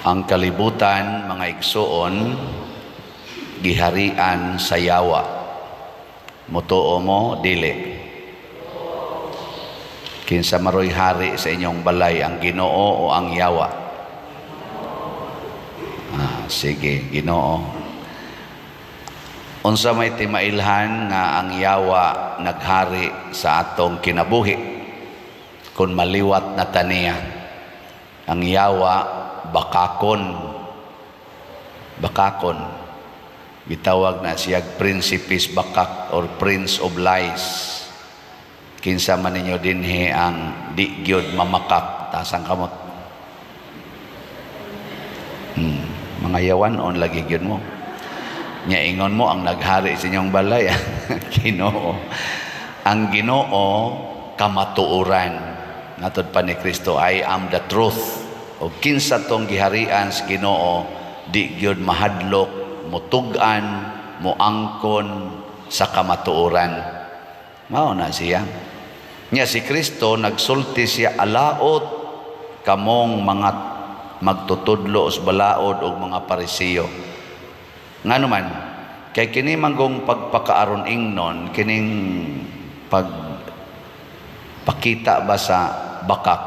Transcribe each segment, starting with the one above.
Ang kalibutan, mga igsoon, giharian sa yawa. Mutuo mo, dili. Kinsa maroy hari sa inyong balay, ang Ginoo o ang yawa? Sige, Ginoo. Unsa may timailhan nga ang yawa naghari sa atong kinabuhi kung maliwat na taniya. Ang yawa bakakon. Gitawag na siya Principis Bakak or Prince of Lies. Kinsa man ninyo dinhi ang di gyud mamakak tasang kamot. Mga yawan lagi gyud mo. Nya ingon mo ang naghari sa inyong balay, Ginoo. Ang Ginoo kamatuoran. Natod pa ni Kristo, I am the truth. O kinsa tong giharian sa Ginoo, di gyud mahadlok, mutugan, muangkon sa kamatuoran. Mao na siya. Nya si Kristo nagsulti siya alaot kamong mga magtutudlo os balaod og mga Parisiyo. Nga naman, kay kini manggong pagpakaaron ingnon, kining pagpakita ba sa bakak,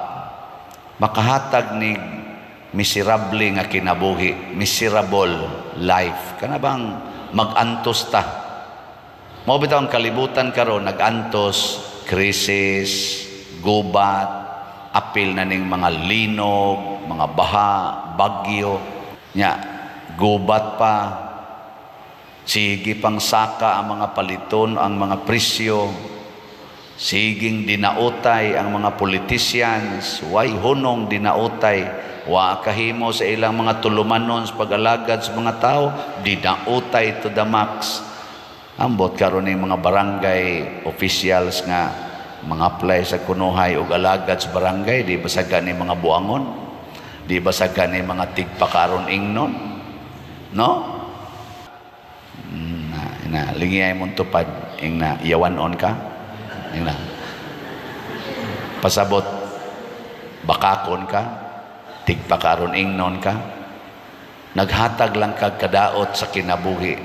makahatag ni miserable nga kinabuhi, miserable life. Kana bang mag-antos ta? Mao bitaw ang kalibutan karon, nag-antos, krisis, gubat, apil na ning mga linog, mga baha, bagyo, nya gubat pa. Sige pang saka ang mga paliton, ang mga presyo. Siging dinautay ang mga politicians. Way hunong dinautay. Wa kahimo sa ilang mga tulumanon sa pag-alagad sa mga tao. Dinautay to the max. Ambot karon ng mga barangay officials nga mga apply sa kunuhay o alagad sa barangay. Di ba sagan ni mga buangon? Di ba sagan ni mga tigpakaron ingnon? No? Na lingiyay mong tupad ing na iyawanon ka ing na pasabot bakakon ka tigpakaron ingnon ka naghatag lang kag kadaot sa kinabuhi.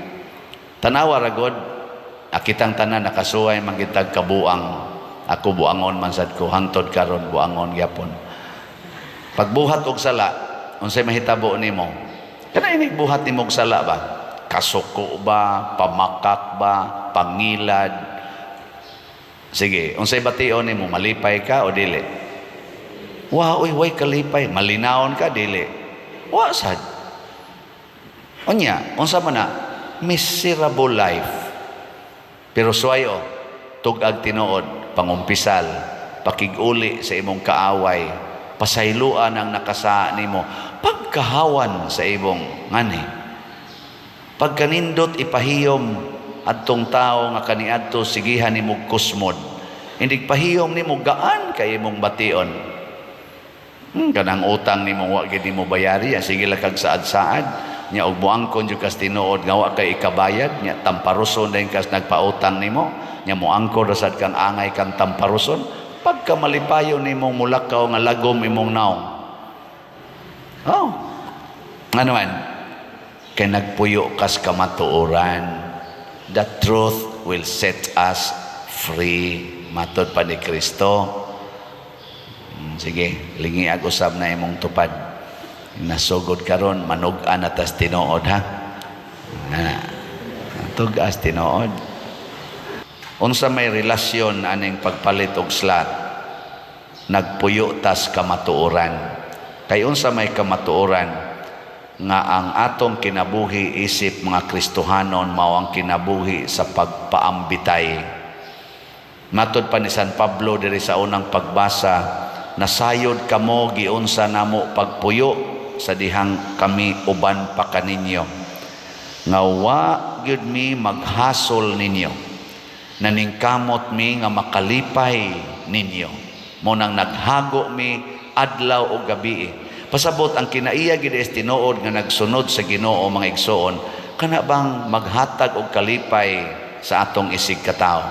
Tanawa ragod akitang tanan nakasuway mangitag kabuang. Ako buangon man sad ko hangtod karon buangon gyapon. Pagbuhat og sala unsay mahitabo nimo? Kana inig buhat nimo og sala ba? Kasuko ba, pamakak ba, pangilad? Sige, unsay bation nimo, malipay ka o dili? Wa, way kalipay, malinaon ka dili? Wa sad. Unya, unsa man na miserable life. Pero suwayo, tugag tinuod, pangumpisal, pakiguli sa imong kaaway, pasayloan ang nakasa nimo, pagkahawan sa imong ngani. Pagkanindot ipahiyom adtong tao nga kaniadto sigihan nimo kusmod. Hindi pahiyom nimo gaan kay imong bation. Kanang utang nimo wa gid nimo bayari, sige lang kag saad-saad. Nya og moangkon jud kas tinuod nga wa kay ikabayad, nya tamparuson dayon kas nagpautang nimo, nya moangkon ra sad kang angay kang tamparuson. Pagka malipayon nimo mulakaw nga lagom imong naong. Oh. Ano man? Kay nagpuyo kas kamatuoran. The truth will set us free. Matod pa ni Kristo. Sige, lingi ag usab na imong tupad. Nasugod karon manug-an atas tinuod ha. Tugas tinuod. Unsa may relasyon aning pagpalit og slat? Nagpuyo tas kamatuoran. Kay unsa may kamatuoran? Nga ang atong kinabuhi isip mga Kristohanon mao ang kinabuhi sa pagpaambitay. Matod pa ni San Pablo diri sa unang pagbasa, nasayod kamo giunsa namo pagpuyo sa dihang kami uban pa kaninyo. Nga wa gyud mi maghasol ninyo. Naningkamot mi nga makalipay ninyo. Mo nang naghago mi adlaw o gabi. Pasabot ang kinaiya gid is tinuod nga nagsunod sa Ginoo mga igsoon, kana bang maghatag og kalipay sa atong isig katawo.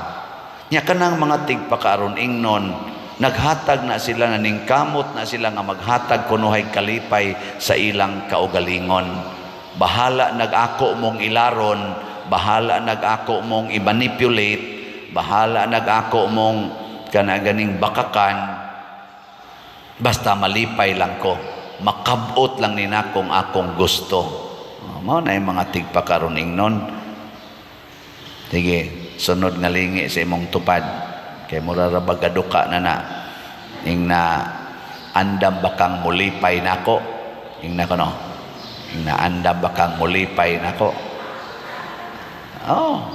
Nya kanang mga tigpakaaron ingnon Naghatag na sila, naningkamot na sila nga maghatag kunuhay kalipay sa ilang kaugalingon. Bahala nag-ako mong ilaron, bahala nag-ako mong i-manipulate, bahala nag-ako mong kanaganing bakakan, basta malipay lang ko, makabot lang nina kung akong gusto. Mao na yung mga tigpakaroning nun. Sige, sunod nga lingi sa imong tupad. Kay murarabagaduka na ing na andam bakang mulipay nako. Ing na kono. Ing na andam bakang mulipay nako. Oh.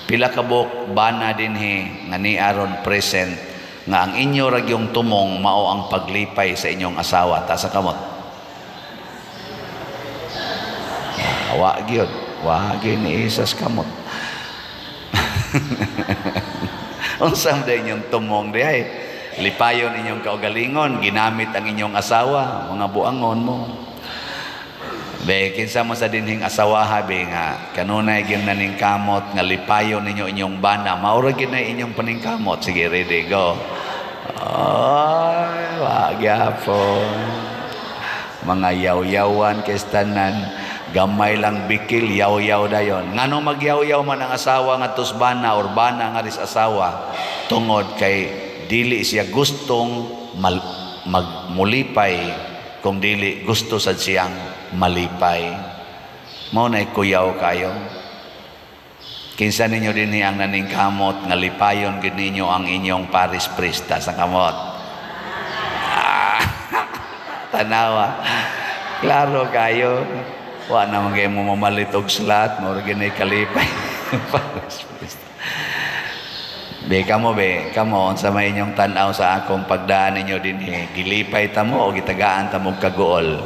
Pila ka buk bana dinhi nga ni aron present nga ang inyo ra gyung tumong mao ang paglipay sa inyong asawa ta sa kamot. Wa gyud, wa gyud ni isas kamot. Unsam day inyong tumong diay? Lipayon inyong kaugalingon, ginamit ang inyong asawa, mga buangon mo. Be, kinsa mo sa dinhing asawa be nga kanunay gyud naningkamot nga lipayon ninyo inyong bana, maura gyud na inyong paningkamot. Sige, ready, go. Ay, wa gyapon. Mga yaw-yawan kay tanan, gamay lang bikil, yaw-yaw dayon. Nganong magyaw-yaw man ang asawa nga tusbana or bana nga ris asawa tungod kay dili siya gustong magmulipay, kung dili gusto sad siyang malipay. Mao nay kuyaw kayo. Kinsa ninyo dinhi ang naningkamot nga lipayon gid ninyo ang inyong paris prista sa kamot. Tanawa. Klaro kayo. Wa na man kayo mo mamalit og slat, mao ra ginay kalipay. Paris prista. Be kamo unsa may inyong tan-aw sa akong pagdaan ninyo dinhi? Gilipay ta mo o gitagaan ta mo kagool?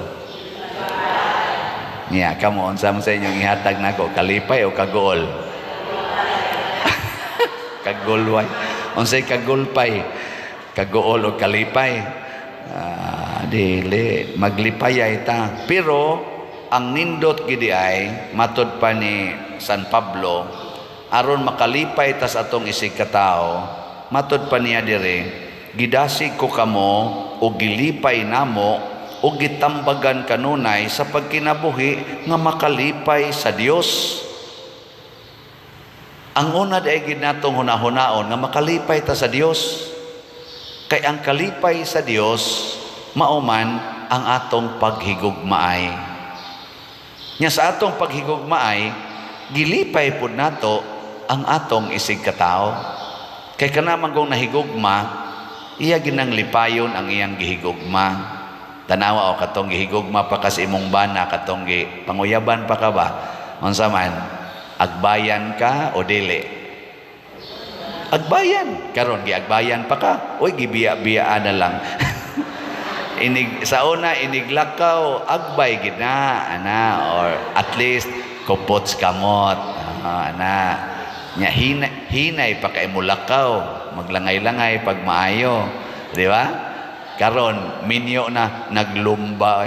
Niya, kamo unsa man sa inyong ihatag nako, kalipay o kagool? Kagulway. Unsay kagulpay? Kagool o kalipay? Dili maglipayay ta. Pero ang nindot gidi ay matud pa ni San Pablo, aron makalipay tas atong isig katao, matud pa niya dire, gidasig ko kamo o gilipay namo o gitambagan kanunay sa pagkinabuhi nga makalipay sa Dios. Ang una day gid natong hunahunahon nga makalipay ta sa Dios. Kay ang kalipay sa Dios mauman ang atong paghigugmaay. Nya sa atong paghigugmaay, gilipay pud nato ang atong isig katao. Kay kanamang kung nahigugma, iya ginang lipayon ang iyang gihigugma. Tanawa o katong gihigugma pa kas imong bana, katong panguyaban pa ka ba? Unsa man, agbayan ka o dili? Agbayan. Karon giagbayan pa ka, oy gibiya-biyaan na lang. Sa una iniglakaw, agbay gid na ana, or at least kupots kamot. Ana. Nya hinay pa kay mulakaw, maglangay-langay pag maayo, di ba? Karon minyo na naglumba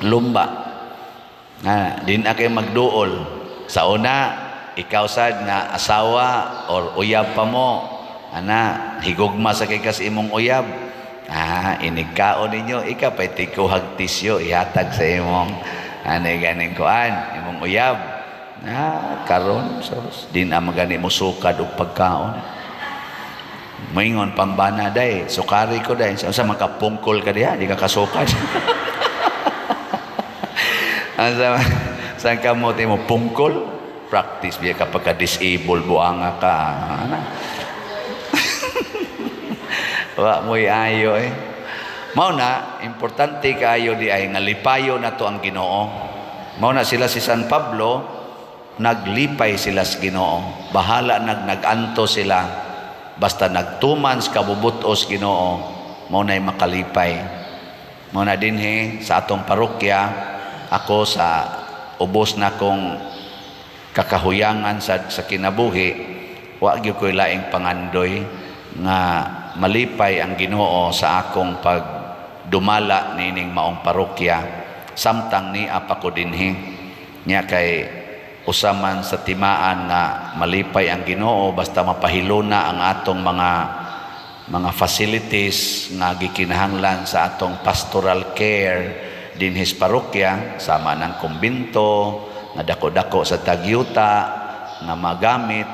lumba. Din akay magduol. Sa una ikaw sad nga asawa or uyab pa mo, ana, higugma sa kay kas imong uyab. Inigkaon ninyo, ika pa'y tikuhag tisyo, ihatag sa imong ganing kuan, imong uyab. Karon, di na magani mo sukad o pagkaon. Maingon pambana day, sukari ko day, sa makapungkol ka diha, di ka kasukad. Saan ka mo tayo mo pungkol? Practice biya kapag ka-disable, buanga ka. Wa mo'y ayo Mao na, importante kaayo di ay nga lipayo na to ang Ginoo. Mao na sila si San Pablo, naglipay sila sa Ginoo. Bahala naganto sila. Basta nagtuman sa kabubutos Ginoo, mao na'y makalipay. Mao na dinhi sa atong parokya, ako sa ubos na kong kakahuyangan sa kinabuhi, wa gyud ko'y laing pangandoy nga malipay ang Ginoo sa akong pagdumala nining maong parokya, samtang ni apa ko dinhi. Nya kay usaman sa timaan nga malipay ang Ginoo basta mapahiluna ang atong mga mga facilities nga gikinahanglan sa atong pastoral care din his parokya, sama ng kumbinto nga dako-dako sa tagyuta nga magamit,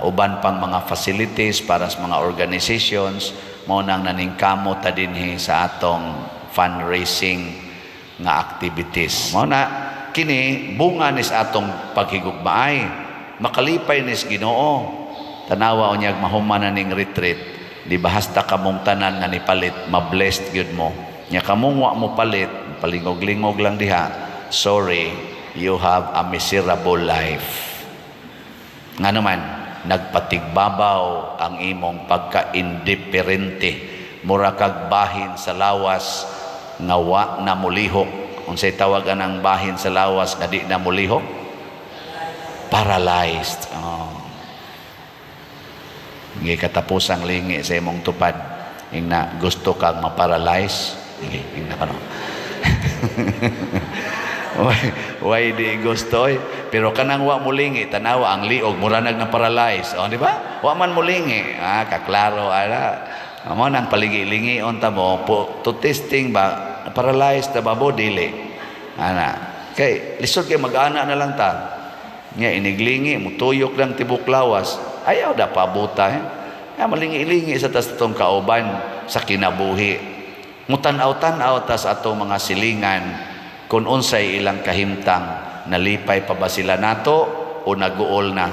uban pang mga facilities para sa mga organizations, mao nang naningkamot ta dinhi sa atong fundraising nga activities. Mao na kini bunga ni sa atong paghigugmaay, makalipay nis Ginoo. Tanawa unyag mahuman na ning retreat, di ba hasta kamong tanan nga nipalit, ma-blessed gyud mo. Nya kamong wa mo palit, palingog-lingog lang diha, sorry, you have a miserable life. Nga naman, nagpatigbabaw ang imong pagka-indiferente, mura kag bahin sa lawas nga wa na mulihok. Unsay tawagan ang bahin sa lawas nga di na mulihok? Paralyzed. Hindi katapusang lingi sa imong tupad. Yung na gusto kang maparalyze. Hindi, yung na kano. Why di gusto eh. Pero kanang wa mulingi, tanawa ang liog, muranag na paralyze. Di ba? Wa man mulingi. Kaklaro, mo nang paligi-lingi unta mo, to testing ba, paralyzed na ba bo, dili. Kay, lisod kay mag-ana na lang ta. Nga iniglingi, mutuyok lang tibok lawas. Ayaw da pabuta malingi-lingi sa tas itong kauban sa kinabuhi. Mutan-aw-tan-aw tas atong mga silingan kung unsay ilang kahimtang, nalipay pa ba sila nato o naguol na.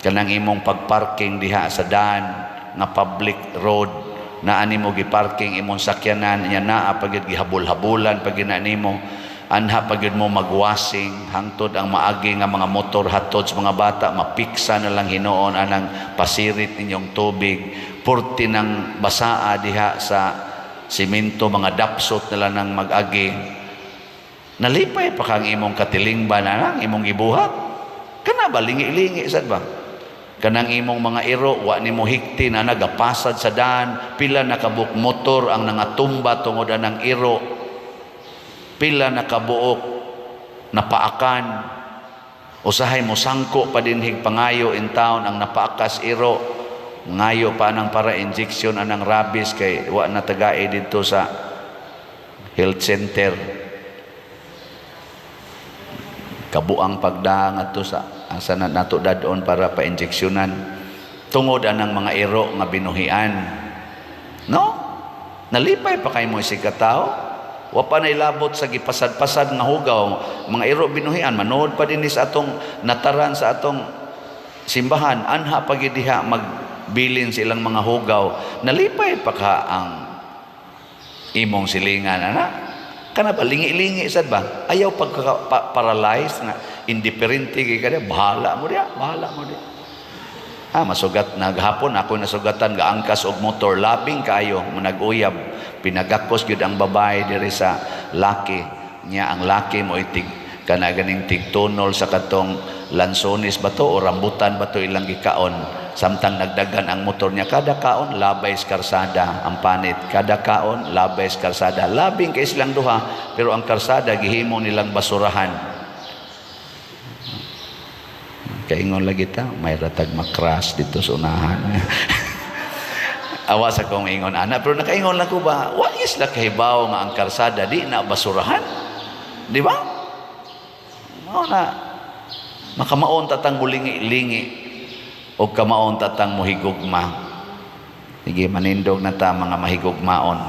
Kanang imong pagparking diha sa daan nga public road, na ani mo giparking imong sakyanan, nya naa pagid gihabol-habulan pag nimo, anha pagid mo magwasing hangtod ang maagi nga mga motor hatod sa mga bata, mapiksa na lang hinuon anang pasirit ninyong tubig, purti ng basaa diha sa simento, mga dapsot na lang ng mag-agi. Nalipay pa kang imong katilingban na lang imong gibuhat. Kana ba lingi-lingi sad ba? Kanang imong mga iro wa nimo hikti na nagapasad sa daan, pila nakabuk motor ang nangatumba tungod anang iro, pila nakabuok napaakan, usahay mo sangko pa dinhig pangayo in town ang napaakas iro, ngayo pa nang para injection anang rabies kay wa na tagay dito sa health center. Kabuang pagdaang ato sa asa na nato dadon para pa-injeksyonan tungod anang mga iro nga binuhian. No? Nalipay pa kay mo si katao. Wa pa nailabot sa gipasad-pasad nga hugaw, mga iro binuhian, manood pa din sa atong nataran sa atong simbahan, anha pagid diha magbilin silang mga hugaw. Nalipay pa ka ang imong silingan kana ba lingi-lingi sad ba? Ayaw pagka-paralyze nga indiferente kay kada, bahala mo dia. Masugat naghapon ako nasugatan ga angkas og motor, labing kayo mo nag-uyab, pinagakos gyud ang babae diri sa laki niya. Ang laki mo itig kana ganing tigtunol sa katong lansones ba to o rambutan ba to ilang gikaon, samtang nagdagan ang motor niya, kada kaon labay sa karsada ang panit, kada kaon labay sa karsada, labing kay silang duha, pero ang karsada gihimo nilang basurahan. Kaingon lagi ta, may ratag makras dito sa unahan. Awa sa kong ingon ana, pero nakaingon lang ko ba, wa is la kahibaw nga ang karsada di na basurahan, di ba? Mao na makamaon tatang mulingi-lingi o kamaon tatang mohigugma. Sige, manindog na ta mga mahigugmaon.